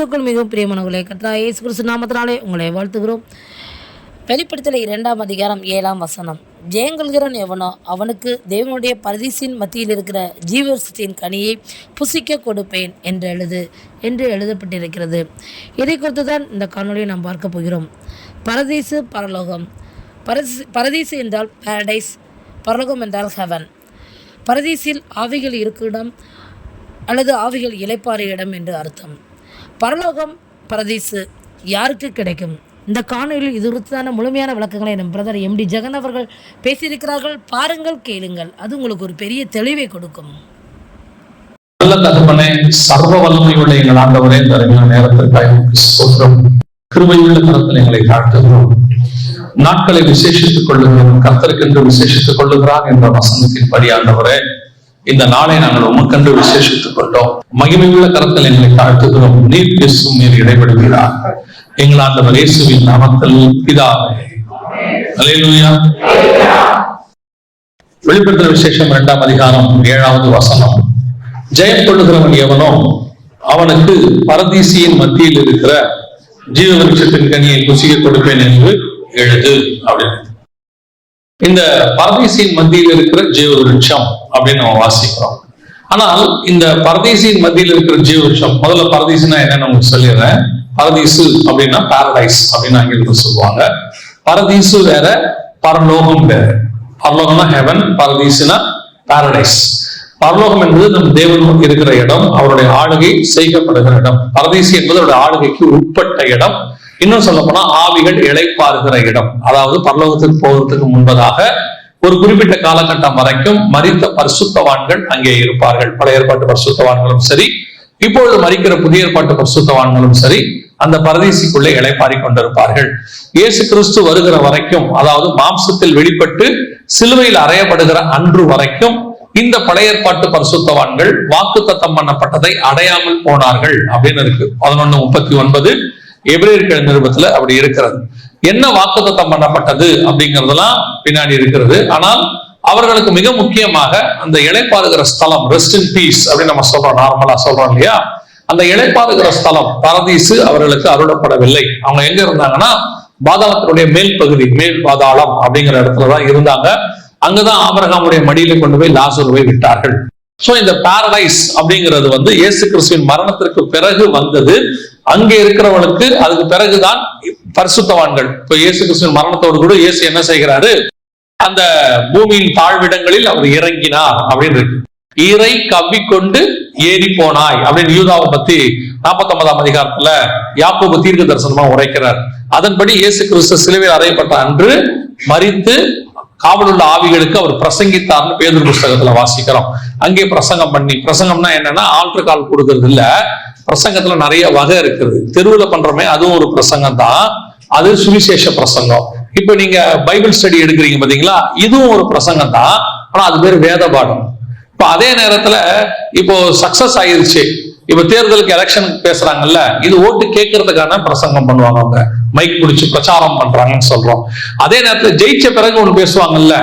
கிறிஸ்துவுக்குள் மிகவும் பிரியமானவர்களே, கர்த்தராகிய இயேசு கிறிஸ்து நாமத்தினாலே உங்களை வாழ்த்துகிறோம். வெளிப்படுத்தல் 2ஆம் அதிகாரம் 7ஆம் வசனம். ஜெயங்கொள்கிறவன் எவனோ அவனுக்கு தேவனுடைய பரதீசின் மத்தியில் இருக்கிற ஜீவவருஷத்தின் கனியை புசிக்க கொடுப்பேன் என்று எழுதப்பட்டிருக்கிறது. இதை குறித்து தான் இந்த காணொலியை நாம் பார்க்க போகிறோம். பரதீசு, பரலோகம். பரதீசு என்றால் பாரடைஸ், பரலோகம் என்றால் ஹெவன். பரதீசில் ஆவிகள் இருக்கிடம் அல்லது ஆவிகள் இளைப்பாறு இடம் என்று அர்த்தம். பரலோகம், பரதீசு யாருக்கு கிடைக்கும்? இந்த காணொலியில் இது குறித்தான முழுமையான விளக்கங்களை நம் பிரதர் MD ஜெகன் அவர்கள் பேசியிருக்கிறார்கள். பாருங்கள், கேளுங்கள். அது உங்களுக்கு ஒரு பெரிய தெளிவை கொடுக்கும். நல்ல தகப்பனே, சர்வ வல்லமை உள்ள எங்கள் ஆண்டவரே, தருமையான நேரத்திற்காக ஸ்தோத்திரம். கிருபையுள்ள கரத்தில் எங்களை தாழ்த்துகிறோம். நாட்களை விசேஷித்துக் கொள்ளுகிறோம். கர்த்தருக்கென்று விசேஷித்துக் கொள்ளுகிறான் என்ற வசனத்தின் படி ஆண்டவரே, இந்த நாளை நாங்கள் உமக்கென்று விசேஷித்துக் கொண்டோம். மகிமையுள்ள கரத்தில் எங்களை தாழ்த்துகிறோம். நீர் பேசும் நீர் இடைபடுகிறார். எங்கள் ஆண்டவர் இயேசுவின் நாமத்தில் பிதாவே, அல்லேலூயா. வெளிப்படுத்தல் விசேஷம் 2ஆம் அதிகாரம் 7வது வசனம். ஜெயம் கொள்ளுகிறவன் எவனோ அவனுக்கு பரதீசியின் மத்தியில் இருக்கிற ஜீவ விருட்சத்தின் கனியை புசிக்க கொடுப்பேன் என்று எழுது அப்படின்னு. இந்த பரதீசியின் மத்தியில் இருக்கிற ஜீவ விருட்சம் அப்படின்னு நம்ம வாசிக்கிறோம். ஆனால் இந்த பரதீசியின் மத்தியில் இருக்கிற ஜீவ விருட்சம், முதல்ல பரதீசுனா என்னன்னு உங்களுக்கு சொல்லிடுறேன். பரதீசு அப்படின்னா பாரடைஸ் அப்படின்னு ஆங்கிலத்தில் சொல்லுவாங்க. பரதீசு வேற, பரலோகம் வேற. பரலோகம்னா ஹெவன், பரதீசுனா பாரடைஸ். பரலோகம் என்பது நம் தேவன் இருக்கிற இடம், அவருடைய ஆளுகை செய்யப்படுகிற இடம். பரதீசு என்பது அவருடைய ஆளுகைக்கு உட்பட்ட இடம். இன்னும் சொல்ல போனா ஆவிகள் இளைப்பாறுகிற இடம். அதாவது பரலோகத்துக்கு போவதற்கு முன்பதாக ஒரு குறிப்பிட்ட காலகட்டம் வரைக்கும் மரித்த பரிசுத்தவான்கள் அங்கே இருப்பார்கள். பழைய ஏற்பாட்டு பரிசுத்தவான்களும் சரி, இப்பொழுது மரிக்கிற புதிய ஏற்பாட்டு பரிசுத்தவான்களும் சரி, அந்த பரதீசிக்குள்ளே இளைப்பாரி கொண்டிருப்பார்கள். இயேசு கிறிஸ்து வருகிற வரைக்கும், அதாவது மாம்சத்தில் வெளிப்பட்டு சிலுவையில் அறையப்படுகிற அன்று வரைக்கும் இந்த பழைய ஏற்பாட்டு பரிசுத்தவான்கள் வாக்குத்தத்தம் பண்ணப்பட்டதை அடையாமல் போனார்கள் அப்படின்னு இருக்கு. 11:39 எபிரேயர் நிருபத்துல அப்படி இருக்கிறது. என்ன வாக்குத்தத்தம் பண்ணப்பட்டது அப்படிங்கறதெல்லாம் பின்னாடி இருக்கிறது. ஆனால் அவர்களுக்கு மிக முக்கியமாக அந்த இளைப்பாறுகிற ஸ்தலம், ரெஸ்ட் இன் பீஸ் அப்படின்னு நம்ம சொல்றோம், நார்மலா சொல்றோம் இல்லையா, அந்த இளைப்பாறுகிற ஸ்தலம் பரதீசு அவர்களுக்கு அருளப்படவில்லை. அவங்க எங்க இருந்தாங்கன்னா பாதாளத்தினுடைய மேல் பகுதி, மேல் பாதாளம் அப்படிங்கிற இடத்துலதான் இருந்தாங்க. அங்கதான் ஆபிரகாமுடைய மடியில கொண்டு போய் லாசருவை விட்டார்கள். சோ இந்த பாரடைஸ் அப்படிங்கிறது இயேசு கிறிஸ்துவின் மரணத்திற்கு பிறகு வந்தது. அங்கே இருக்கிறவங்களுக்கு அதுக்கு பிறகுதான் பரிசுத்தவான்கள். இப்ப இயேசு கிறிஸ்துவின் மரணத்தோடு கூட இயேசு என்ன செய்கிறாரு, அந்த பூமியின் தாழ்விடங்களில் அவர் இறங்கினார் அப்படின்னு இருக்கு. ஈரை கவ்விக்கொண்டு ஏறி போனாய் அப்படின்னு யூதாவை பத்தி 49ஆம் அதிகாரத்துல யாக்கோபு தீர்க்க தரிசனமா உரைக்கிறார். அதன்படி இயேசு கிறிஸ்து சிலுவையில் அறையப்பட்ட அன்று மரித்து காவலுள்ள ஆவிகளுக்கு அவர் பிரசங்கித்தார்னு பேதுரு புஸ்தகத்துல வாசிக்கிறோம். அங்கே பிரசங்கம்னா என்னன்னா ஆல்டர் கால் கொடுக்கறது இல்ல. பிரசங்கத்துல நிறைய வகை இருக்குது. தெருவுல பண்றோமே, அதுவும் ஒரு பிரசங்கம் தான். அது சுவிசேஷ பிரசங்கம். இப்ப நீங்க பைபிள் ஸ்டடி எடுக்கிறீங்க பாத்தீங்களா, இதுவும் ஒரு பிரசங்கம் தான். ஆனா அது பேர் வேத பாடம். இப்ப அதே நேரத்துல இப்போ சக்சஸ் ஆயிருச்சு, இப்ப தேர்தலுக்கு எலெக்ஷன் பேசுறாங்கல்ல, இது ஓட்டு கேட்கறதுக்கான பிரசங்கம் பண்ணுவாங்க. அவங்க மைக் பிடிச்சு பிரச்சாரம் பண்றாங்கன்னு சொல்றோம். அதே நேரத்துல ஜெயிச்ச பிறகு ஒண்ணு பேசுவாங்கல்ல,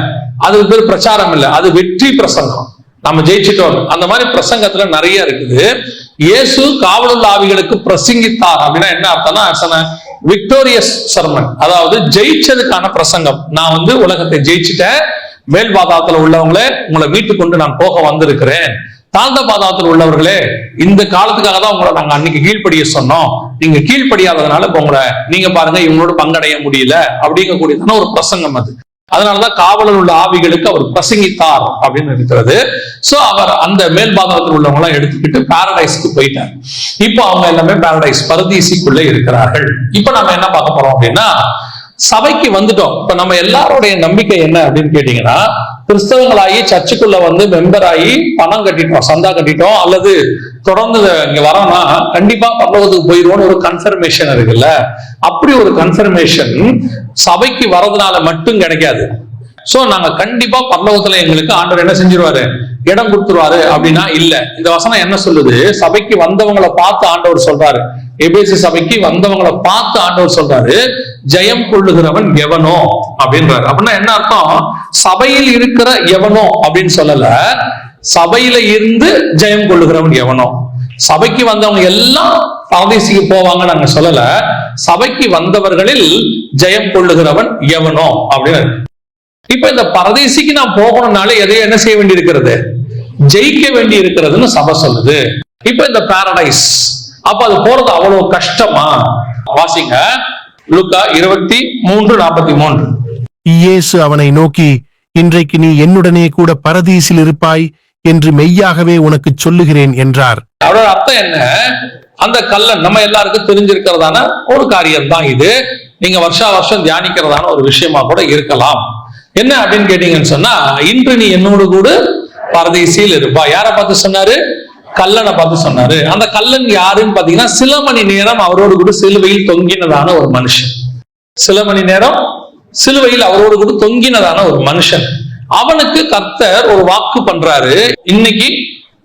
அதுக்கு பேர் பிரச்சாரம் இல்ல, அது வெற்றி பிரசங்கம். நம்ம ஜெயிச்சிட்டோம். அந்த மாதிரி பிரசங்கத்துல நிறைய இருக்குது. இயேசு காவலுள்ள ஆவிகளுக்கு பிரசங்கித்தார் அப்படின்னா என்ன அர்த்தம்னா, விக்டோரியஸ் சர்மன், அதாவது ஜெயிச்சதுக்கான பிரசங்கம். நான் உலகத்தை ஜெயிச்சுட்டேன், மேல் பாதாளத்துல உள்ளவங்களே உங்களை மீட்டு கொண்டு நான் போக வந்திருக்கிறேன். தாழ்ந்த பாதாளத்தில் உள்ளவர்களே, இந்த காலத்துக்காக தான் உங்களை நாங்க அன்னைக்கு கீழ்ப்படிய சொன்னோம், நீங்க கீழ்ப்படியாததுனால இப்ப உங்களை நீங்க பாருங்க இவங்களோட பங்கடைய முடியல அப்படிங்கக்கூடியதான ஒரு பிரசங்கம் அது. அதனாலதான் காவலர் உள்ள ஆவிகளுக்கு அவர் பிரசங்கித்தார் அப்படின்னு இருக்கிறது. சோ அவர் அந்த மேல் பாதாளத்தில் உள்ளவங்க எல்லாம் எடுத்துக்கிட்டு பாரடைஸ்க்கு போயிட்டார். இப்போ அவங்க எல்லாமே பாரடைஸ், பரதீசிக்குள்ள இருக்கிறார்கள். இப்ப நம்ம என்ன பார்க்க போறோம் அப்படின்னா, சபைக்கு வந்துட்டோம். இப்ப நம்ம எல்லாருடைய நம்பிக்கை என்ன அப்படின்னு கேட்டீங்கன்னா, கிறிஸ்தவங்களாகி சர்ச்சுக்குள்ள மெம்பர் ஆகி பணம் கட்டிட்டோம், சந்தா கட்டிட்டோம், அல்லது தொடர்ந்து இங்க வரோம்னா கண்டிப்பா பரலோகத்துக்கு போயிடுவோம்னு ஒரு கன்ஃபர்மேஷன் இருக்குல்ல. அப்படி ஒரு கன்ஃபர்மேஷன் சபைக்கு வரதுனால மட்டும் கிடைக்காது. சோ நாங்க கண்டிப்பா பரலோகத்துல எங்களுக்கு ஆண்டவர் என்ன செஞ்சிருவாரு, இடம் கொடுத்துருவாரு அப்படின்னா இல்ல. இந்த வசனம் என்ன சொல்லுது, சபைக்கு வந்தவங்களை பார்த்து ஆண்டவர் சொல்றாரு. எபேசு சபைக்கு வந்தவங்களை பார்த்து ஆண்டவர் சொல்றாரு, ஜெயம் கொள்ளுகிறவன் எவனோ அப்படின்றாரு. அப்படின்னா என்ன அர்த்தம், சபையில் இருக்கிற எவனோ அப்படின்னு சொல்லல, சபையில இருந்து ஜெயம் கொள்ளுகிறவன் எவனோ. சபைக்கு வந்தவங்க எல்லாம் பரதீசிக்கு போவாங்க நாங்க சொல்லல. சபைக்கு வந்தவர்களில் ஜெயம் கொள்ளுகிறவன் எவனோ அப்படின்னு. இப்ப இந்த பரதீசிக்கு நான் போகணும்னாலே எதையும் என்ன செய்ய வேண்டி இருக்கிறது? ஜெயிக்க வேண்டி இருக்கிறதுன்னு சபை சொல்லுது. இப்ப இந்த பாரடைஸ், அப்ப அது போறது அவ்வளவு கஷ்டமா? வாசிங்க லூக்கா 23:43. இயேசு அவனை நோக்கி, இன்றைக்கு நீ என்னுடனே கூட பரதீசில் இருப்பாய் என்று மெய்யாகவே உனக்கு சொல்லுகிறேன் என்றார். அவரோட அர்த்தம் என்ன? அந்த கல்லன் நம்ம எல்லாருக்கும் தெரிஞ்சிருக்கிறதான ஒரு காரியம் தான் இது. நீங்க வருஷா வருஷம் தியானிக்கிறதான ஒரு விஷயமா கூட இருக்கலாம். என்ன அப்படின்னு கேட்டீங்கன்னு சொன்னா, இன்று நீ என்னோடு கூட பரதீசில் இருப்பா. யாரை பார்த்து சொன்னாரு? கல்லனை பார்த்து சொன்னாரு. அந்த கல்லன் யாருன்னு பாத்தீங்கன்னா, சில மணி நேரம் அவரோடு கூட சிலுவையில் தொங்கினதான ஒரு மனுஷன். சில மணி நேரம் சிலுவையில் அவரோடு கூட தொங்கினதான ஒரு மனுஷன். அவனுக்கு கர்த்தர் ஒரு வாக்கு பண்றாரு, இன்னைக்கு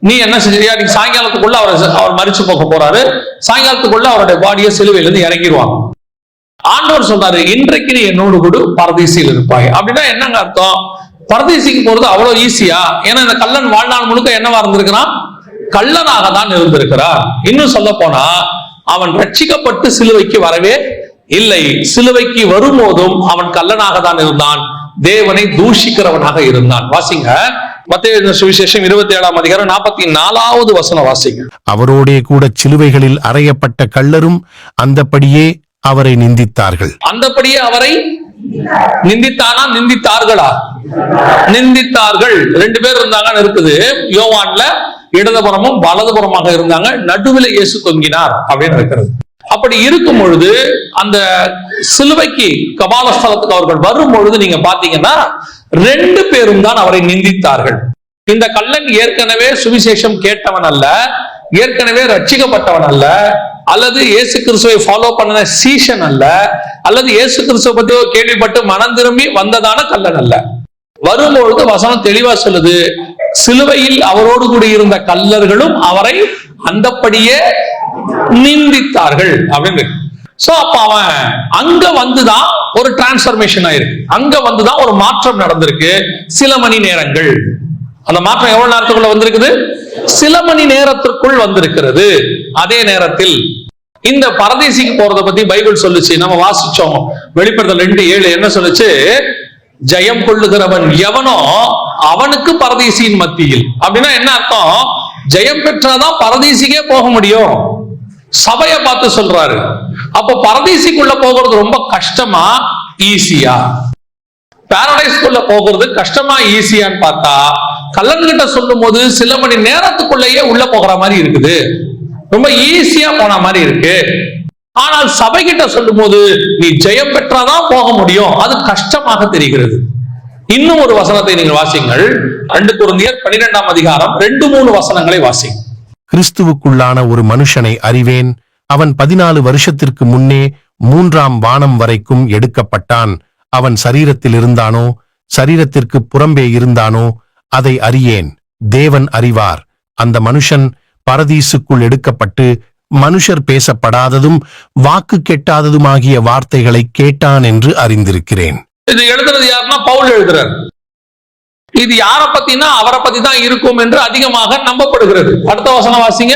நீ என்ன செஞ்சியா, நீ சாயங்காலத்துக்குள்ள அவர் மரிச்சு போக போறாரு, சாயங்காலத்துக்குள்ள அவருடைய பாடியை சிலுவையில இருந்து இறங்கிடுவாங்க. ஆண்டவர் சொன்னாரு, இன்றைக்கு நீ என்னோடு கூட பரதீசியில் இருப்பாய். அப்படின்னா என்னங்க அர்த்தம்? பரதீசிக்கு போறது அவ்வளவு ஈஸியா? ஏன்னா இந்த கல்லன் வாழ்நாள் முழுக்க என்னவா இருந்திருக்கிறான்? கள்ளனாக தான் இருந்திருக்கிறார். இன்னும் சொல்ல போனா அவன் ரட்சிக்கப்பட்டு சிலுவைக்கு வரவே இல்லை. சிலுவைக்கு வரும்போதும் அவன் கள்ளனாக தான் இருந்தான், தேவனை தூஷிக்கிறவனாக இருந்தான். வாசிங்க மத்தேயு சுவிசேஷம் 27:44 வாசிங்க. அவரோடே கூட சிலுவைகளில் அறையப்பட்ட கள்ளரும் அந்தப்படியே அவரை நிந்தித்தார்கள். அந்தப்படியே அவரை நிந்தித்தானா நிந்தித்தார்களா? நிந்தித்தார்கள். 2 பேர் இருந்தாங்கன்னு இருக்குது. யோவான்ல இடதுபுறமும் வலதுபுறமாக இருந்தாங்க, நடுவில் இயேசு தொங்கினார் அப்படின்னு இருக்கிறது. அப்படி இருக்கும் பொழுது அந்த சிலுவைக்கு கபாலஸ்தலத்துக்கு அவர்கள் வரும் பொழுது நீங்க பாத்தீங்கன்னா 2 பேரும் தான் அவரை நிந்தித்தார்கள். இந்த கள்ளன் ஏற்கனவே சுவிசேஷம் கேட்டவன் அல்ல, ஏற்கனவே ரட்சிக்கப்பட்டவன் அல்ல, அல்லது இயேசு கிறிஸ்துவை ஃபாலோ பண்ண சீஷன் அல்ல, அல்லது இயேசு கிறிஸ்துவ பத்தி கேள்விப்பட்டு மனம் திரும்பி வந்ததான கள்ளன் அல்ல. வரும்பொழுது வசனம் தெளிவா சொல்லுது, சிலுவையில் அவரோடு கூட இருந்த கள்ளர்களும் அவரை அந்தப்படியே நிந்தித்தார்கள் அப்படின்னு. சோ அப்ப அவன் அங்க வந்துதான் ஒரு டிரான்ஸ்பர்மேஷன் ஆயிருக்கு, அங்க வந்துதான் ஒரு மாற்றம் நடந்திருக்கு. சில மணி நேரங்கள், அந்த மாற்றம் எவ்வளவு நேரத்துக்குள்ள வந்திருக்குது? சில மணி நேரத்திற்குள் வந்திருக்கிறது. அதே நேரத்தில் இந்த பரதேசிக்கு போறதை பத்தி பைபிள் சொல்லுச்சு, நம்ம வாசிச்சோம். வெளிப்படுத்தல் 2:7 என்ன சொல்லுச்சு? ஜெயம் கொள்ளுகிறவன் எவனோ அவனுக்கு பரதீசியின் மத்தியில். அப்படின்னா என்ன அர்த்தம்? ஜெயம் பெற்றாதான் பரதீசிக்கே போக முடியும். சபையை பார்த்து சொல்றாரு. அப்ப பரதீசிக்குள்ள போகிறது ரொம்ப கஷ்டமா ஈஸியா? பாரடைஸ்குள்ள போகிறது கஷ்டமா ஈஸியான்னு பார்த்தா, கல்லன்கிட்ட சொல்லும் போது சில மணி நேரத்துக்குள்ளேயே உள்ள போகிற மாதிரி இருக்குது, ரொம்ப ஈஸியா போன மாதிரி இருக்கு. ஆனால் சபை கிட்ட சொல்லும் போது நீ ஜெயம் பெற்றாதான் போக முடியும், அது கஷ்டமாக தெரிகிறது. இன்னும் ஒரு வசனத்தை நீங்கள் வாசிங்கள். 2 கொரிந்தியர் 12:2-3 வசனங்களை வாசிங்க. கிறிஸ்துவுக்குள்ளான ஒரு மனுஷனை அறிவேன், அவன் 14 வருஷத்திற்கு முன்னே 3ஆம் வானம் வரைக்கும் எடுக்கப்பட்டான். அவன் சரீரத்தில் இருந்தானோ சரீரத்திற்கு புறம்பே இருந்தானோ அதை அறியேன், தேவன் அறிவார். அந்த மனுஷன் பரதீசுக்குள் எடுக்கப்பட்டு மனுஷர் பேசப்படாததும் வாக்கு கெட்டாததுமாகிய வார்த்தைகளை கேட்டான் என்று அறிந்திருக்கிறேன். இது எழுதுறது யாருன்னா பவுல் எழுதுறார். இது யாரை பத்தினா அவரை பத்தி தான் இருக்கும் என்று அதிகமாக நம்பப்படுகிறது. அடுத்த வசனம் வாசிங்க.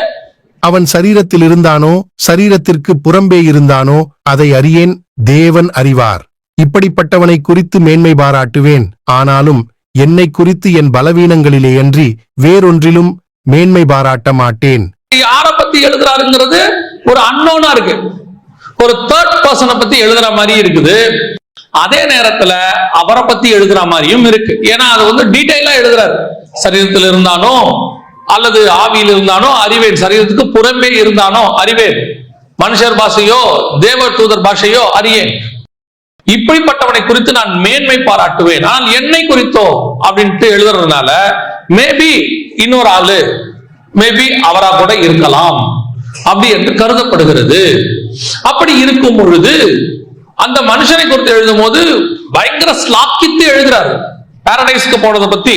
அவன் சரீரத்தில் இருந்தானோ சரீரத்திற்கு புறம்பே இருந்தானோ அதை அறியேன், தேவன் அறிவார். இப்படிப்பட்டவனை குறித்து மேன்மை பாராட்டுவேன், ஆனாலும் என்னை குறித்து என் பலவீனங்களிலேயன்றி வேறொன்றிலும் மேன்மை பாராட்ட மாட்டேன். யாரை பத்தி எழுதுறாருங்கிறது ஒரு அன்னோனா இருக்கு, ஒரு தேர்ட் பர்சனை பத்தி எழுதுற மாதிரி இருக்குது. அதே நேரத்துல அவரை பத்தி எழுதுற மாதிரியும் இருக்கு. ஏன்னா அது டீடைலா எழுதுறாரு. சரீரத்தில் இருந்தானோ அல்லது ஆவியில் இருந்தானோ அறிவேன், சரீரத்துக்கு புறம்பே இருந்தானோ அறிவேன், மனுஷர் பாஷையோ தேவ தூதர் பாஷையோ அறியேன், இப்படிப்பட்டவனை குறித்து நான் மேன்மை பாராட்டுவேன். ஆனால் என்னை குறித்தோ அப்படின்ட்டு எழுதுறதுனால மேபி இன்னொரு ஆளு, மேபி அவரா கூட இருக்கலாம் அப்படி என்று கருதப்படுகிறது. அப்படி இருக்கும் பொழுது அந்த மனுஷனை குறித்து எழுதும் போது பயங்கர ஸ்லாக்கித்து எழுதுறாரு பாரடைஸ்க்கு போனதை பத்தி.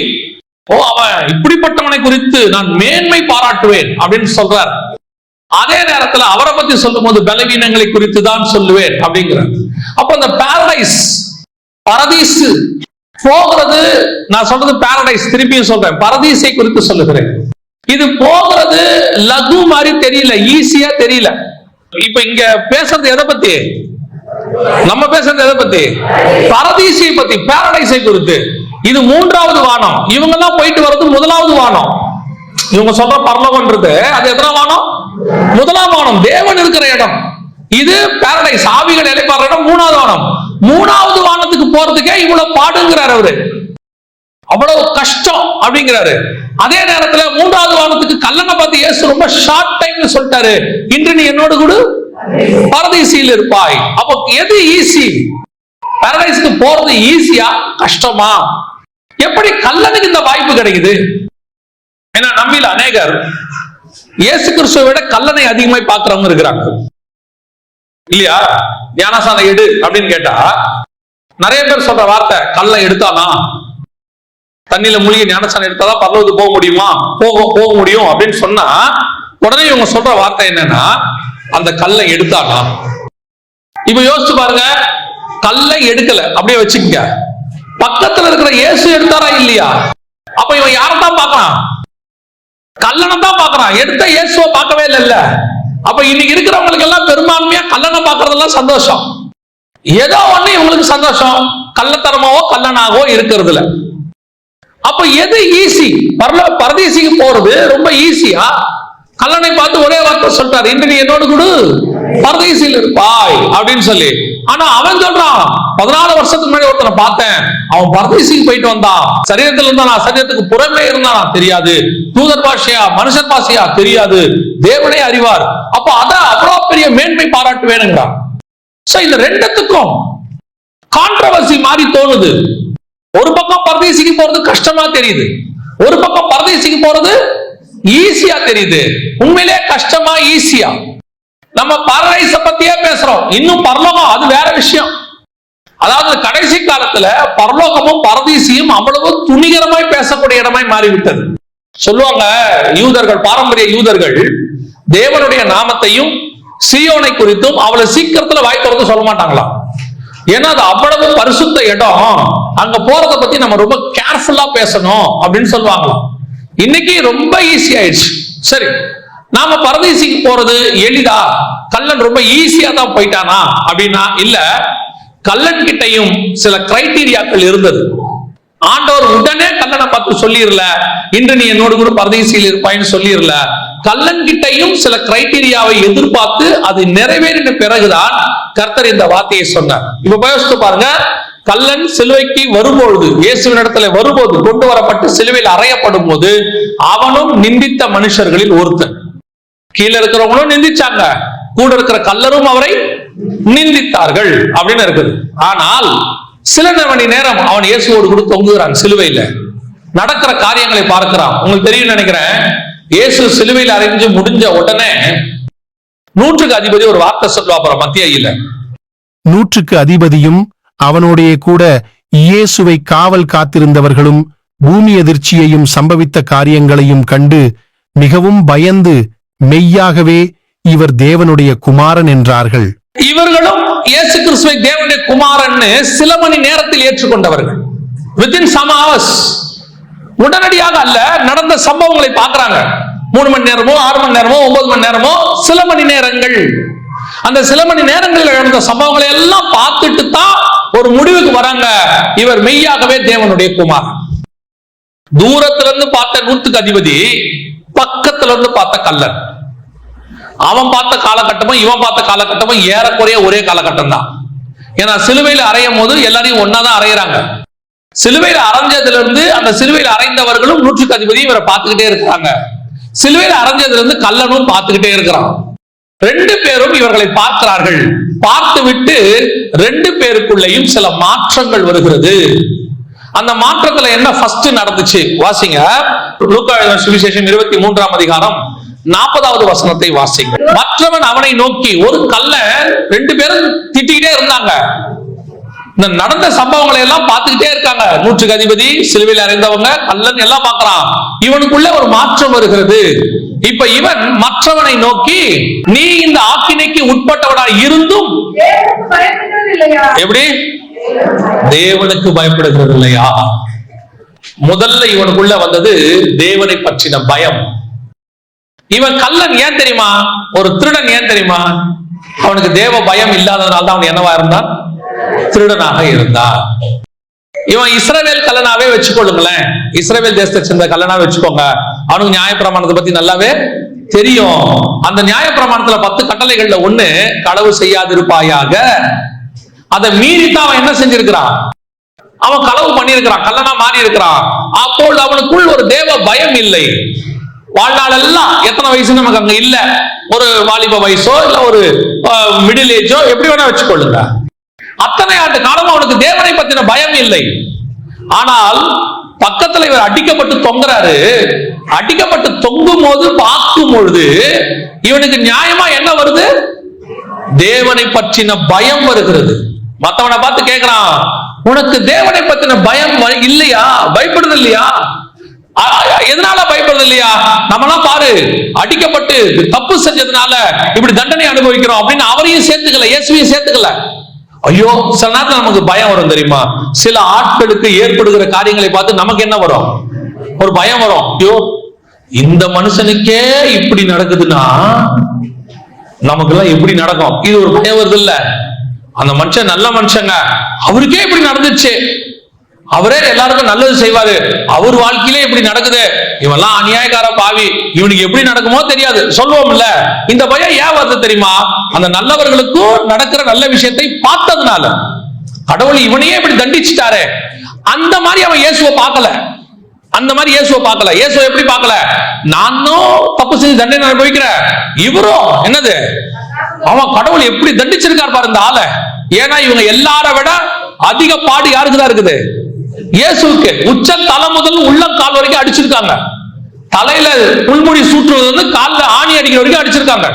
அவன் இப்படிப்பட்டவனை குறித்து நான் மேன்மை பாராட்டுவேன் அப்படின்னு சொல்றார். அதே நேரத்தில் அவரை பத்தி சொல்லும் போது பலவீனங்களை குறித்து தான் சொல்லுவேன் அப்படிங்கிறார். அப்ப அந்த பாரடைஸ், பரதீஸ் போகிறது, நான் சொல்றது பாரடைஸ், திருப்பியும் சொல்றேன், பரதீசை குறித்து சொல்லுகிறேன். இது போகிறது லகு மாதிரி தெரியல, ஈஸியா தெரியல. இப்ப இங்க பேசுறது எதை பத்தி? நம்ம பேசுறது எதை பத்தி? பரதீசியை பத்தி, பாரடைஸை குறித்து. இது மூன்றாவது வானம். இவங்க எல்லாம் போயிட்டு வர்றது முதலாவது வானம். இவங்க சொல்ற பரலோகம்ன்றது அது எத்தனை வானம்? முதலாம் வானம், தேவன் இருக்கிற இடம். இது பாரடைஸ், ஆவிகள் இளைப்பாற இடம், மூணாவது வானம். மூணாவது வானத்துக்கு போறதுக்கே இவ்வளவு பாடுங்கிறார் அவரு, அவ்வளவு கஷ்டம் அப்படிங்கிறாரு. அதே நேரத்துல மூன்றாவது வானத்துக்கு கல்லனை பார்த்து இயேசு ரொம்ப ஷார்ட் டைம்ல சொல்லிட்டாரு, இன்று நீ என்னோடு கூட பரதீசியில் இருப்பாய். அப்போ எது ஈஸி? பாரடைஸ்க்கு போறது ஈஸியா கஷ்டமா? எப்படி கல்லனுக்கு இந்த வாய்ப்பு கிடைக்குது? ஏன்னா நம்மில் அநேகர் இயேசு கிறிஸ்துவை விட கல்லனை அதிகமாய் பார்க்கிறவங்க இருக்கிறாங்க இல்லையா? ஞானசானம் எடு அப்படின்னு கேட்டா நிறைய பேர் சொல்ற வார்த்தை, கல்லை எடுத்தானா, தண்ணியில மூழ்கி ஞானசானம் எடுத்தாதான் பரலோகத்துக்கு போக முடியுமா, போக முடியும் அப்படின்னு சொன்னா உடனே இவங்க சொல்ற வார்த்தை என்னன்னா, அந்த கல்லை எடுத்தானா. இப்ப யோசிச்சு பாருங்க, கல்லை எடுக்கல, அப்படியே வச்சுக்க. பக்கத்துல இருக்கிற இயேசு எடுத்தாரா இல்லையா? அப்ப இவன் யாரத்தான் பார்க்கறான்? கல்லனை தான் பார்க்கறான், எடுத்த இயேசுவை பார்க்கவே இல்லைல்ல. அப்ப இன்னைக்கு இருக்கிறவங்களுக்கு எல்லாம் பெரும்பான்மையா கல்லனை பார்க்கறதெல்லாம் சந்தோஷம். ஏதோ ஒண்ணு இவங்களுக்கு சந்தோஷம், கள்ளத்தனமாவோ கல்லனாகவோ இருக்கிறதுல. அப்ப எது ஈஸி? பரதீசிக்கு போறது ரொம்ப ஈஸியா? கல்லனை பார்த்து ஒரே வார்த்தை சொல்றாரு, இன்று நீ என்னோடு கூட பரதீசில் இருப்பாய் அப்படின்னு சொல்லி. ஆனா அவன் சொல்றான், 14 வருஷத்துக்கு முன்னாடி ஒருத்தனை பார்த்தேன், அவன் பரதீசிக்கு போயிட்டு வந்தான், சரீரத்தில் இருந்தானா, சரீரத்துக்கு புறமே இருந்தானா தெரியாது, தூதர் பாஷையா மனுஷன் பாஷையா தெரியாது, தேவனே அறிவார். அப்ப அத அவ்வளவு பெரிய மேன்மை பாராட்டு வேணுங்கிறான். இந்த ரெண்டுத்துக்கும் கான்ட்ரவர்சி மாதிரி தோணுது. ஒரு பக்கம் பரதீசிக்கு போறது கஷ்டமா தெரியுது, ஒரு பக்கம் பரதீசிக்கு போறது ஈஸியா தெரியுது. உண்மையிலே கஷ்டமா ஈஸியா? நம்ம பாரடைஸ பத்தியே பேசுறோம், இன்னும் பரலோகம் அது வேற விஷயம். அதாவது கடைசி காலத்துல பரலோகமும் பரதீசியும் அவ்வளவு துணிகரமாய் பேசக்கூடிய இடமாய் மாறிவிட்டது. சொல்லுவாங்க யூதர்கள், பாரம்பரிய யூதர்கள் தேவனுடைய நாமத்தையும் சீயோனை குறித்தும் அவ்வளவு சீக்கிரத்துல வாய் திறந்து சொல்ல மாட்டாங்களாம். ஏன்னா அது அவ்வளவு பரிசுத்த இடம், அங்க போறதை பத்தி நம்ம ரொம்ப கேர்ஃபுல்லா பேசணும் அப்படின்னு சொல்லுவாங்களாம். இன்னைக்கு ரொம்ப ஈஸி ஆயிடுச்சு. சரி, நாம பரதீசிக்கு போறது எளிதா? கல்லன் ரொம்ப ஈஸியா தான் போயிட்டானா அப்படின்னா இல்ல. கல்லன் கிட்டையும் சில கிரைட்டீரியாக்கள் இருந்தது. ஆண்டவர் உடனே கல்லனை பார்த்து சொல்லிடல, இன்று நீ என்னோடு கூட பரதீசியில் இருப்பாயின்னு சொல்லிடல. கல்லன் கிட்டையும் சில கிரைட்டீரியாவை எதிர்பார்த்து அது நிறைவேறின பிறகுதான் கர்த்தர் இந்த வார்த்தையை சொன்னார். இப்ப யோசித்து பாருங்க, கல்லன் சிலுவைக்கு வரும்பொழுது, இயேசுவின் இடத்துல வரும்போது, கொண்டு வரப்பட்டு சிலுவையில் அறையப்படும் போது அவனும் நிந்தித்த மனுஷர்களில் ஒருத்தன். கீழே இருக்கிறவங்களும் நிந்திச்சாங்க, கூட இருக்கிற கல்லரும் அவரை நிந்தித்தார்கள் அப்படின்னு இருக்குது. ஆனால் சில மணி நேரம் அவன் இயேசுவோடு கூட தொங்குகிறான் சிலுவையில, நடக்கிற காரியங்களை பார்க்கிறான். உங்களுக்கு தெரியும் நினைக்கிறேன், இயேசு சிலுவையில் அறைஞ்சு முடிஞ்ச உடனே 100க்கு அதிபதி ஒரு வார்த்தை சொல்லுவாப்புற மத்தியில. 100க்கு அதிபதியும் அவனோடைய கூட இயேசுவை காவல் காத்திருந்தவர்களும் பூமி அதிர்ச்சியையும் சம்பவித்த காரியங்களையும் கண்டு மிகவும் பயந்து மெய்யாகவே இவர் தேவனுடைய குமாரன் என்றார்கள். இவர்களும் இயேசு கிறிஸ்துவை தேவனுடைய குமாரன் சில மணி நேரத்தில் ஏற்றுக்கொண்டவர்கள். within some hours, உடனடியாக அல்ல, நடந்த சம்பவங்களை பார்க்கிறாங்க. 3 மணி நேரமோ 6 மணி நேரமோ 9 மணி நேரமோ சில மணி நேரங்கள். அந்த சில மணி நேரங்களில் நடந்த சம்பவங்களை எல்லாம் பார்த்துட்டு தான் ஒரு முடிவுக்கு வராங்க, இவர் மெய்யாகவே தேவனுடைய குமாரன். தூரத்துல இருந்து பார்த்த 100க்கு அதிபதி, பக்கத்துல இருந்து பார்த்த கல்லன். அவன் பார்த்த காலகட்டமும் இவன் பார்த்த காலகட்டமும் ஏறக்குறைய ஒரே காலகட்டம் தான். ஏன்னா சிலுவையில் அறையும் போது எல்லாரையும் ஒன்னாதான் அறையிறாங்க. சிலுவையில் அரைஞ்சதுல இருந்து அந்த சிலுவையில் அறைந்தவர்களும் 100க்கு அதிபதி இவரை பார்த்துக்கிட்டே இருக்கிறாங்க. சிலுவையில் அரைஞ்சதுல இருந்து கல்லனும் பார்த்துக்கிட்டே இருக்கிறான். 2 பேரும் இவர்களை பார்க்கிறார்கள். பார்த்து விட்டு 2 பேருக்குள்ளேயும் சில மாற்றங்கள் வருகிறது. அந்த மாற்றத்துல என்ன ஃபர்ஸ்ட் நடந்துச்சு வாசிங்க. லூக்கா எழுதின சுவிசேஷம் 23ஆம் அதிகாரம் 40வது வசனத்தை வாசிங்க. மற்றவன் அவனை நோக்கி, ஒரு கல்ல 2 பேரும் திட்டிக்கிட்டே இருந்தாங்க. இந்த நடந்த சம்பவங்களை எல்லாம் பார்த்துக்கிட்டே இருக்காங்க. 100க்கு அதிபதி, சிலுவையில் அறைந்தவங்க, கல்லன் எல்லாம் பார்க்கிறான். இவனுக்குள்ள ஒரு மாற்றம் வருகிறது. இப்ப இவன் மற்றவனை நோக்கி, நீ இந்த ஆக்கினைக்கு உட்பட்டவனா இருந்தும் எப்படி தேவனுக்கு பயப்படுகிறது இல்லையா? முதல்ல இவனுக்குள்ள வந்தது தேவனை பற்றின பயம். இவன் கள்ளன் ஏன் தெரியுமா? ஒரு திருடன் ஏன் தெரியுமா? அவனுக்கு தேவ பயம் இல்லாததுனால தான் அவன் என்னவா இருந்தான்? திருடனாக இருந்தான். இவன் இஸ்ரவேல் கல்லனாவே வச்சுக்கொள்ளுங்களேன், இஸ்ரவேல் தேசத்தை சேர்ந்த கல்லனாவே வச்சுக்கோங்க. அவனுக்கு நியாயப்பிரமாணத்தை பத்தி நல்லாவே தெரியும். அந்த நியாயப்பிரமாணத்துல 10 கட்டளைகள்ல ஒண்ணு களவு செய்யாதிருப்பாயாக. அதை மீறித்தான் அவன் என்ன செஞ்சிருக்கிறான்? அவன் களவு பண்ணியிருக்கிறான், கல்லனா மாறி இருக்கிறான். அப்போது அவனுக்குள் ஒரு தேவ பயம் இல்லை. வாழ்நாள் எல்லாம் எத்தனை வயசு நமக்கு அங்க இல்ல, ஒரு வாலிப வயசோ இல்ல ஒரு மிடில் ஏஜோ எப்படி வேணா வச்சுக்கொள்ளுங்க, அத்தனை ஆண்டு காலம் அவனுக்கு தேவனை பத்தின பயம் இல்லை. ஆனால் பக்கத்துல இவர் அடிக்கப்பட்டு தொங்குறாரு. அடிக்கப்பட்டு தொங்கும் போது பார்க்கும் பொழுது இவனுக்கு நியாயமா என்ன வருது? தேவனை பற்றின பயம் வருகிறது. மத்தவனை பார்த்து கேட்கிறான், உனக்கு தேவனை பத்தின பயம் இல்லையா? பயப்படுது இல்லையா? எதனால பயப்படுறது இல்லையா? நம்மளாம் பாரு, அடிக்கப்பட்டு தப்பு செஞ்சதுனால இப்படி தண்டனை அனுபவிக்கிறோம் அப்படின்னு அவரையும் சேர்த்துக்கல, இயேசுவையும் சேர்த்துக்கல. ஐயோ, சில நேரத்துல நமக்கு பயம் வரும் தெரியுமா? சில ஆட்களுக்கு ஏற்படுகிற காரியங்களை பார்த்து நமக்கு என்ன வரும்? ஒரு பயம் வரும். ஐயோ, இந்த மனுஷனுக்கே இப்படி நடக்குதுன்னா நமக்கு எல்லாம் எப்படி நடக்கும்? இது ஒரு பயம் வருது இல்ல? அந்த மனுஷன் நல்ல மனுஷங்க, அவருக்கே இப்படி நடந்துச்சு, அவரே எல்லாருக்கும் நல்லது செய்வாரு, அவர் வாழ்க்கையிலே இப்படி நடக்குது, இவெல்லாம் அநியாயக்கார பாவி, இவனுக்கு எப்படி நடக்குமோ தெரியாது சொல்லுவோம் இல்ல? இந்த பயம் ஏன் வருது தெரியுமா? அந்த நல்லவர்களுக்கும் நடக்கிற நல்ல விஷயத்தை பார்த்ததுனால. கடவுள் இவனையே இப்படி தண்டிச்சுட்டாரு, அந்த மாதிரி அவன் இயேசுவை பார்க்கல. அந்த மாதிரி இயேசுவை பார்க்கல. இயேசுவை எப்படி பார்க்கல? நானும் தப்பு செஞ்சு தண்டனை அனுபவிக்கிறேன், இவரும் என்னது, அவன் கடவுள் எப்படி தண்டிச்சிருக்கார் பாரு இந்த ஆளை. ஏன்னா இவங்க எல்லார விட அதிக பாடு யாருக்குதான் இருக்குது? இயேசுவுக்கு. உச்ச தலை முதல் உள்ளங்கால் வரைக்கும் அடிச்சிருக்காங்க. தலையில புல்முடி சூற்றுவது வந்து கால்ல ஆணி அடிக்கிற வரைக்கும் அடிச்சிருக்காங்க.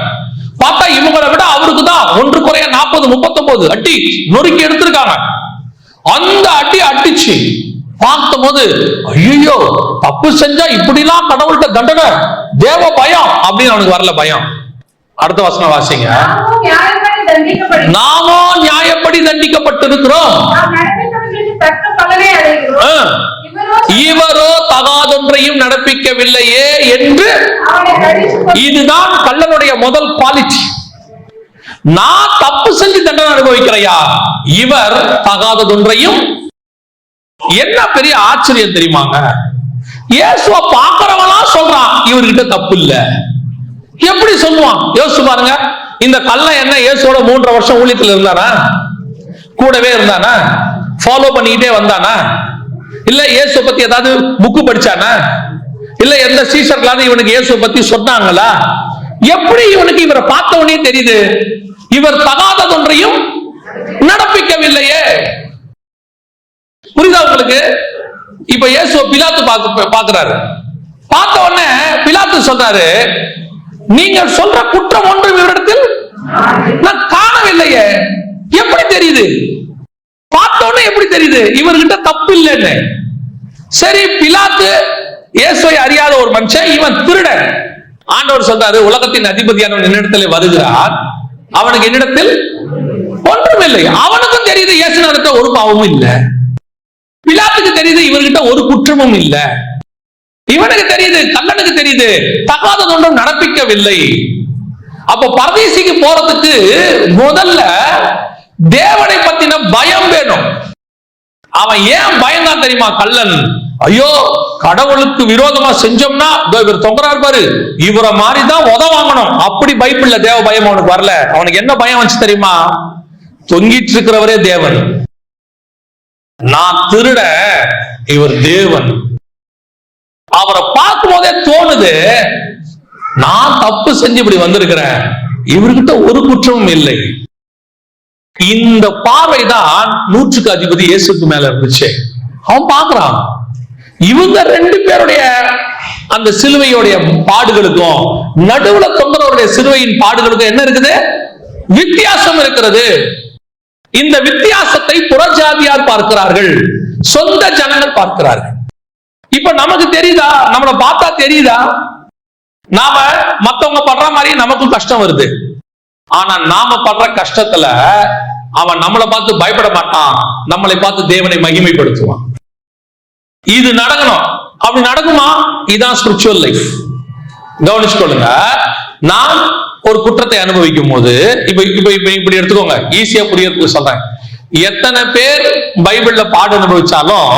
பார்த்தா இவங்களை விட அவருக்கு தான் 1 குறைய 40 39 அடி நொறுக்கி எடுத்திருக்காங்க. அந்த அடி அடிச்சு பார்க்கும் போது ஐயோ, தப்பு செஞ்சா இப்படிலாம் கடவுள்கிட்ட தண்டனை, தேவ பயம் அப்படின்னு அவனுக்கு வரல பயம். அடுத்த வசனம் வாசிங்க. நாமோ நியாயப்படி தண்டிக்கப்பட்டிருக்கிறோம், இவரோ தகாதொன்றையும் நடப்பிக்கவில்லையே என்று. இதுதான் கள்ளனுடைய முதல் குவாலிட்டி. நான் தப்பு செஞ்சு தண்டனை அனுபவிக்கிறையா, இவர் தகாததொன்றையும். என்ன பெரிய ஆச்சரியம் தெரியுமாங்க? இயேசுவ பாக்குறவனா சொல்றான் இவர்கிட்ட தப்பு இல்ல. எப்படி சொல்லுவான்? யோசிச்சு பாருங்க. இந்த கள்ளன் என்ன இயேசுவோட 3.5 வருஷம் ஊழியத்தில் இருந்தானா? கூடவே இருந்தானா? ஃபாலோ பண்ணிக்கிட்டே வந்தானா? இல்ல இயேசுவை பத்தி ஏதாவது புக்கு படிச்சானா? இல்ல எந்த சீஷர்களாவது இவனுக்கு இயேசுவை பத்தி சொன்னாங்களா? எப்படி இவனுக்கு இவரை பார்த்த உடனே தெரியுது இவர் தகாததொன்றையும் நடப்பிக்கவில்லையே? புரியுதா உங்களுக்கு? இப்ப இயேசுவை பிலாத்து பாக்குறாரு. பார்த்த உடனே பிலாத்து சொல்றாரு, நீங்கள் சொல்ற குற்றம் ஒன்று இவரிடத்தில் நான் காணவில்லையே. எப்படி தெரியுது? பார்த்தோன்னே எப்படி தெரியுது இவர்கிட்ட தப்பு இல்லைன்னு? சரி, பிலாத்து இயேசுவை அறியாத ஒரு மனுஷன், இவன் திருடன். ஆண்டவர் சொல்றாரு, உலகத்தின் அதிபதியான என்னிடத்தில் வருகிறார், அவனுக்கு என்னிடத்தில் ஒன்றும் இல்லை. அவனுக்கும் தெரியுது இயேசு நடத்த ஒரு பாவமும் இல்லை. பிலாத்துக்கு தெரியுது இவர்கிட்ட ஒரு குற்றமும் இல்லை. இவனுக்கு தெரியுது, கள்ளனுக்கு தெரியுது தகாதது ஒன்றும் நடப்பிக்கவில்லை. அப்ப பரதீசிக்கு போறதுக்கு முதல்ல தேவனை பத்தின பயம் வேணும். அவன் ஏன் பயந்தான் தெரியுமா? கள்ளன், ஐயோ கடவுளுக்கு விரோதமா செஞ்சோம்னா இவர் தொங்குறாரு பாரு, இவரை மாதிரிதான் உத வாங்கணும், அப்படி பைபிள்ல தேவ பயம் அவனுக்கு வரல. அவனுக்கு என்ன பயம் வந்துச்சு தெரியுமா? தொங்கிட்டு இருக்கிறவரே தேவன், நான் திருட, இவர் தேவன். அவரை பார்க்கும் போதே தோணுது, நான் தப்பு செஞ்சு இப்படி வந்திருக்கிறேன், இவர்கிட்ட ஒரு குற்றமும் இல்லை. இந்த பார்வைதான் 100க்கு அதிபதி இயேசுக்கு மேல இருந்துச்சு. அவன் பார்க்கிறான், இவங்க 2 பேருடைய அந்த சிலுவையுடைய பாடுகளுக்கும் நடுவுல தொங்குறவருடைய சிலுவையின் பாடுகளுக்கும் என்ன இருக்குது? வித்தியாசம் இருக்கிறது. இந்த வித்தியாசத்தை புறஜாதியார் பார்க்கிறார்கள், சொந்த ஜனங்கள் பார்க்கிறார்கள். இப்ப நமக்கு தெரியுதா? நம்மளை பார்த்தா தெரியுதா? நாம மத்தவங்க படுற மாதிரி நமக்கும் கஷ்டம் வருது. ஆனா நாம படுற கஷ்டத்துல அவன் நம்மளை பார்த்து பயப்பட மாட்டான், நம்மளை பார்த்து தேவனை மகிமைப்படுத்துவான். இது நடக்கணும். அப்படி நடக்குமா? இதுதான் ஸ்பிரிச்சுவல் லைஃப். கவனிச்சுக்கொள்ளுங்க. நான் ஒரு குற்றத்தை அனுபவிக்கும் போது இப்படி எடுத்துக்கோங்க, ஈஸியா புரியறதுக்கு சொல்றேன். எத்தனை பேர் பைபிள்ல பாடு அனுபவிச்சாலும்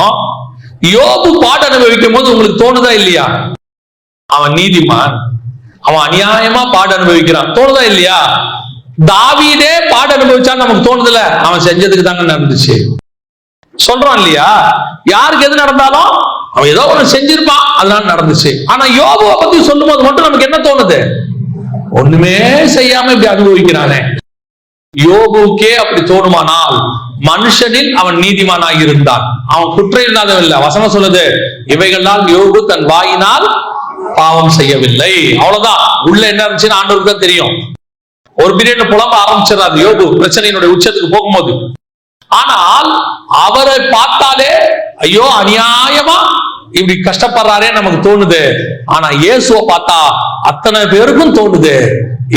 யோபு பாடு அனுபவிக்கும் போது உங்களுக்கு தோணுதா இல்லையா? அவன் நீதிமான், அவன் அநியாயமா பாடு அனுபவிக்கிறான், தோணுதா இல்லையா? தாவீதே பாடு அனுபவிச்சான்னு நமக்கு தோணுதுல, அவன் செஞ்சதுக்கு தாங்க நடந்துச்சு சொல்றான் இல்லையா? யாருக்கு எது நடந்தாலும் அவன் ஏதோ ஒண்ணு செஞ்சிருப்பான், அதனால நடந்துச்சு. ஆனா யோபுவை பத்தி சொல்லும் போது மட்டும் நமக்கு என்ன தோணுது? ஒண்ணுமே செய்யாம இப்படி அனுபவிக்கிறானே. யோபுக்கே அப்படி தோணுமானால் மனுஷனில் அவன் நீதிமானாக இருந்தான், அவன் குற்றம் இல்லாதவன் இல்ல. வசனம் சொல்லுது, இவைகளால் யோபு தன் வாயினால் பாவம் செய்யவில்லை. அவ்வளவுதான். உள்ள என்ன இருந்துச்சுன்னு ஆண்டவருக்கு தான் தெரியும். ஒரு பீரியட்ல புலம்ப ஆரம்பிச்சிடறாரு யோபு பிரச்சனையினுடைய உச்சத்துக்கு போகும்போது. ஆனால் அவரை பார்த்தாலே ஐயோ அநியாயமா இப்படி கஷ்டப்படுறாரே நமக்கு தோணுது. ஆனா இயேசுவை பார்த்தா அத்தனை பேருக்கும் தோணுது,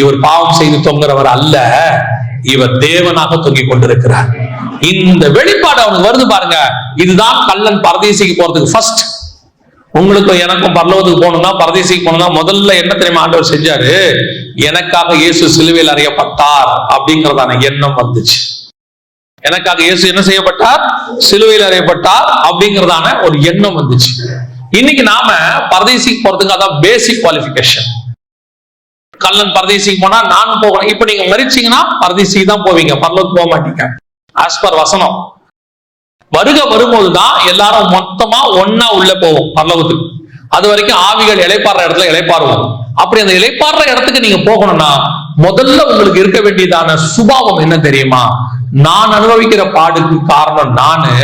இவர் பாவம் செய்து தொங்குறவர் அல்ல, இவர் தேவனாக தொங்கிக் கொண்டிருக்கிறார். இந்த வெளிப்பாடு அவனுக்கு வருது பாருங்க. இதுதான் கள்ளன் பரதேசிக்கு போறதுக்கு ஃபர்ஸ்ட். உங்களுக்கும் எனக்கும் பரலோகத்துக்கு போகணும்னா, பரதேசிக்கு போகணும்னா முதல்ல என்ன தெரியுமா ஆண்டவர் செஞ்சாரு? எனக்காக இயேசு சிலுவையில் அறையப்பட்டார் அப்படிங்கறதான எண்ணம் வந்துச்சு. எனக்காக இயேசு என்ன செய்யப்பட்டார்? சிலுவையில் அறையப்பட்டார் அப்படிங்கறதான ஒரு எண்ணம் வந்துச்சு. இன்னைக்கு நாம பரதேசிக்கு போறதுக்கு அதான் பேசிக் குவாலிஃபிகேஷன். கள்ளன் பரதேசிக்கு போனா நானும் போகணும். இப்ப நீங்க மரிச்சீங்கன்னா பரதேசிக்கு தான் போவீங்க, பரலோகத்துக்கு போக மாட்டீங்க. ஆஸ் பர் வசனம் வரும்போதுதான் எல்லாரும் மொத்தமா ஒன்னா உள்ள போவோம் பரலோகத்துக்கு. அது வரைக்கும் ஆவிகள் இளைப்பாடுற இடத்துல இளைப்பாறுவோம். அப்படி அந்த இளைப்பாடுற இடத்துக்கு நீங்க போகணும்னா முதல்ல உங்களுக்கு இருக்க வேண்டியதான சுபாவம் என்ன தெரியுமா? நான் அனுபவிக்கிற பாடுக்கு காரணம் நானு,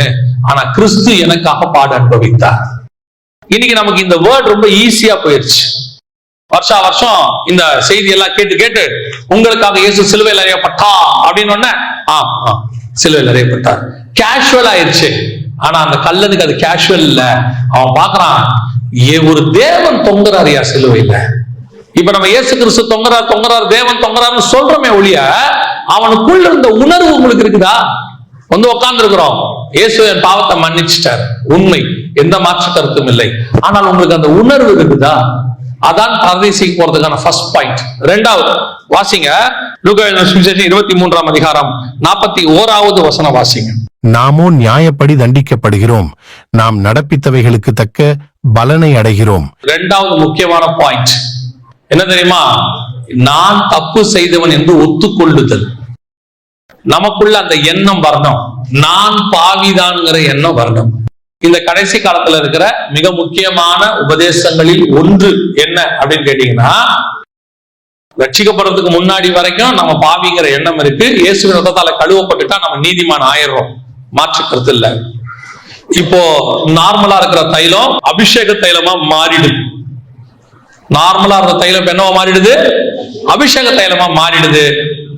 ஆனா கிறிஸ்து எனக்காக பாடு அனுபவித்தார். இன்னைக்கு நமக்கு இந்த வேர்ட் ரொம்ப ஈஸியா போயிடுச்சு. வருஷா வருஷம் இந்த செய்தி எல்லாம் கேட்டு கேட்டு உங்களுக்காக இயேசு சிலுவையில் அறையப்பட்டா அப்படின்னு சிலுவையில் அறையப்பட்டார் கேஷுவல் ஆயிடுச்சு. ஆனா அந்த கல்லனுக்கு அது கேஷுவல் இல்ல. அவன் பாக்குறான், ஒரு தேவன் தொங்குறாரியா சிலுவையில. இப்ப நம்ம இயேசு கிறிஸ்து தொங்குறார் தேவன் தொங்குறாருன்னு சொல்றோமே ஒழிய அவனுக்குள்ள இருந்த உணர்வு உங்களுக்கு இருக்குதா? வந்து உட்கார்ந்து இருக்கிறோம், இயேசு என் பாவத்தை மன்னிச்சிட்டார், உண்மை, எந்த மாற்று கருத்தும் இல்லை. ஆனால் உங்களுக்கு அந்த உணர்வு இருக்குதா? அதான் பரதேசிக்கு போறதுக்கான ஃபர்ஸ்ட் பாயிண்ட். ரெண்டாவது வாசிங்க, லூக்கா 23ஆம் அதிகாரம் 41வது வசனம் வாசிங்க. நாமோ நியாயப்படி தண்டிக்கப்படுகிறோம், நாம் நடப்பித்தவைகளுக்கு தக்க பலனை அடைகிறோம். இரண்டாவது முக்கியமான பாயிண்ட் என்ன தெரியுமா? நான் தப்பு செய்தவன் என்று ஒத்துக்கொள்ளுதல். நமக்குள்ள அந்த எண்ணம் வரணும், நான் பாவிதான்ங்கிற எண்ணம் வரணும். இந்த கடைசி காலத்துல இருக்கிற மிக முக்கியமான உபதேசங்களில் ஒன்று என்ன அப்படின்னு கேட்டீங்கன்னா, ரட்சிக்கப்படுறதுக்கு முன்னாடி வரைக்கும் நம்ம பாவிங்கிற எண்ணம் இருக்கு. இயேசுவின் ரத்தத்தால கழுவப்பட்டுட்டா நம்ம நீதிமான் ஆயிடுறோம், மாற்றுக்கிறது இல்ல. இப்போ நார்மலா இருக்கிற தைலம் அபிஷேக தைலமா மாறிடுது. நார்மலா இருந்த தைலம் இப்ப என்னவா மாறிடுது? அபிஷேக தைலமா மாறிடுது.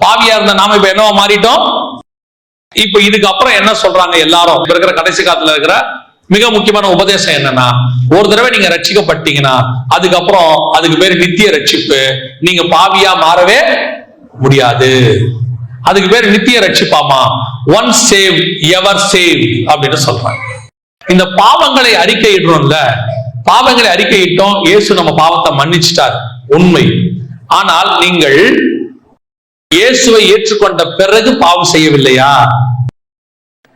பாவியா இருந்த நாம இப்ப என்னவா மாறிட்டோம்? இப்ப இதுக்கு அப்புறம் என்ன சொல்றாங்க எல்லாரும்? இப்ப இருக்கிற கடைசி காலத்துல இருக்கிற மிக முக்கியமான உபதேசம் என்னன்னா, ஒரு தடவை நீங்க ரட்சிக்கப்பட்டீங்கன்னா அதுக்கப்புறம் அதுக்கு பேரு நித்திய ரட்சிப்பு. நீங்க பாவியா மாறவே முடியாது. அதுக்கு பேரு நித்திய ரட்சிப்பாமா, ஒன் சேவ் எவர் சேவ் அப்படின்னு சொல்றாங்க. இந்த பாவங்களை அறிக்கையிடுறோம்ல, பாவங்களை அறிக்கையிட்டோம், இயேசு நம்ம பாவத்தை மன்னிச்சிட்டார், உண்மை. ஆனால் நீங்கள் இயேசுவை ஏற்றுக்கொண்ட பிறகு பாவம் செய்யவில்லையா?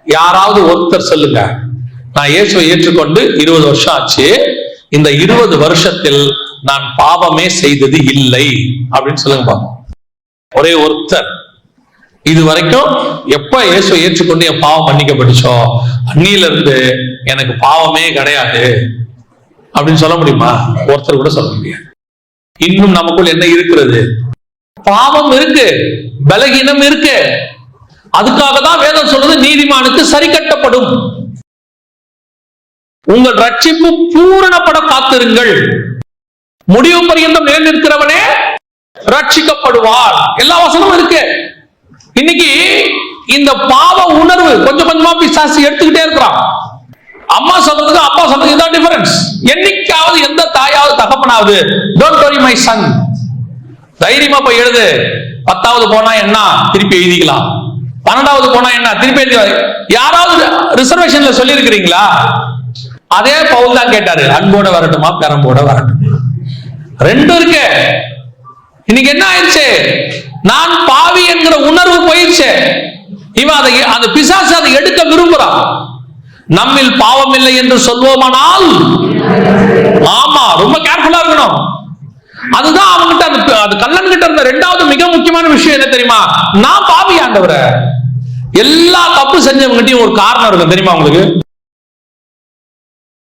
யாராவது ஒருத்தர் சொல்லுங்க, நான் இயேசுவை ஏற்றுக்கொண்டு 20 வருஷம் ஆச்சு, இந்த 20 வருஷத்தில் நான் பாவமே செய்தது இல்லை அப்படின்னு சொல்லுங்க. ஒரே ஒருத்தர். இது வரைக்கும் எப்ப இயேசுவை ஏற்றுக்கொண்டு என் பாவம் மன்னிக்கப்பட்டுச்சோ அன்னில இருந்து எனக்கு பாவமே கிடையாது அப்படின்னு சொல்ல முடியுமா? ஒருத்தர் கூட சொல்ல முடியாது. இன்னும் நமக்குள் என்ன இருக்கிறது? பாவம் இருக்கு, பலகீனம் இருக்கு. அதுக்காக தான் வேதம் சொல்றது நீதிமானுக்கு சரி கட்டப்படும். உங்கள் ரட்சிப்பு பூரணப்பட காத்திருங்கள், முடிவு பரியந்தம் நிலைநிற்கிறவனே ரட்சிக்கப்படுவார். எல்லா வசனமும் இருக்கு. இன்னைக்கு இந்த பாவ உணர்வு கொஞ்சம் கொஞ்சமா பிசாசு எடுத்துக்கிட்டே இருக்கிறான். அம்மா சொல்றதுக்கு அப்பா சொல்றதுக்கு தான் டிஃபரன்ஸ். என்னைக்காவது எந்த தாயாவது தகப்பனாவது டோன்ட் வரி மை சன், தைரியமா போய் எழுது, 10வது போனா என்ன திருப்பி எழுதிக்கலாம், 12வது போனா என்ன திருப்பி எழுதி, யாராவது ரிசர்வேஷன்ல சொல்லி இருக்கிறீங்களா? அதே பவுல் தான் கேட்டாரு, அன்போட வரட்டுமா பெரம்போட வரட்டும். ரெண்டும் இருக்கு. இன்னைக்கு என்ன ஆயிடுச்சு? நான் பாவி என்கிற உணர்வு போயிடுச்சு. இவன் அதை அந்த பிசாசு அதை எடுக்க விரும்புறான். நம்மில் பாவம் இல்லை என்று சொல்வோமானால், ஆமா, ரொம்ப கேர்ஃபுல்லா இருக்கணும். அதுதான் அவங்கிட்ட அந்த கள்ளன் கிட்ட இருந்த இரண்டாவது மிக முக்கியமான விஷயம் என்ன தெரியுமா? நான் பாவி ஆண்டவரே. எல்லா தப்பு செஞ்சவங்கிட்டையும் ஒரு காரணம் இருக்கும் தெரியுமா உங்களுக்கு?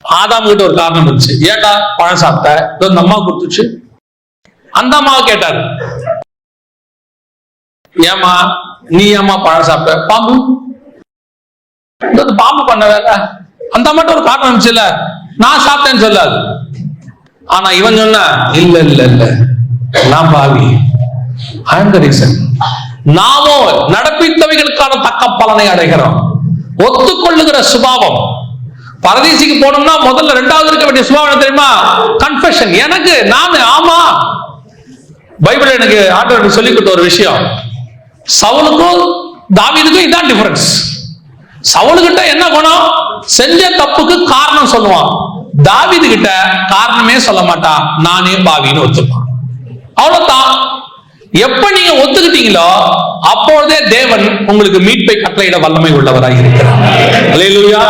ஆதாம் கிட்ட ஒரு காரணம் இருந்துச்சு. ஏண்டா பழம் சாப்பிட்ட? இந்த அம்மா கொடுத்துச்சு. அந்த அம்மாவை கேட்டாரு, ஏமா நீ ஏமா பழம் சாப்பிட்ட? பாம்பு பாம்பு பண்ண வேலை. அந்த மட்டும் ஒரு காரணம் இருந்துச்சுல்ல, நான் சாப்பிட்டேன்னு சொல்லாது. ஆனா இவன் சொன்ன, இல்ல இல்ல இல்ல, நான் பாவி. நாமோ நடப்பித்தவைகளுக்கான தக்க பலனை அடைகிறோம். ஒத்துக்கொள்ளுகிற சுபாவம். பரதீசிக்கு போனோம்னா முதல்ல இரண்டாவது இருக்க வேண்டிய சுபாவம் தெரியுமா? கன்ஃபெஷன். எனக்கு நான் ஆமா. பைபிள் எனக்கு ஆண்டவர் சொல்லி கொடுத்த ஒரு விஷயம், சவுலுக்கும் தாவீதுக்கும் இதான் டிஃபரன்ஸ். சவுலுகிட்ட என்ன குணம்? செஞ்ச தப்புக்கு காரணம் சொல்லுவான். தாவீது கிட்ட காரணமே சொல்ல மாட்டான், நானே பாவின்னு ஒத்துப்பான். அவ்வளவுதான். எப்ப நீங்க ஒத்துக்கிட்டீங்களோ அப்பொழுதே தேவன் உங்களுக்கு மீட்பை கட்டளையிட வல்லமை உள்ளவராக இருக்கிறார். அல்லேலூயா.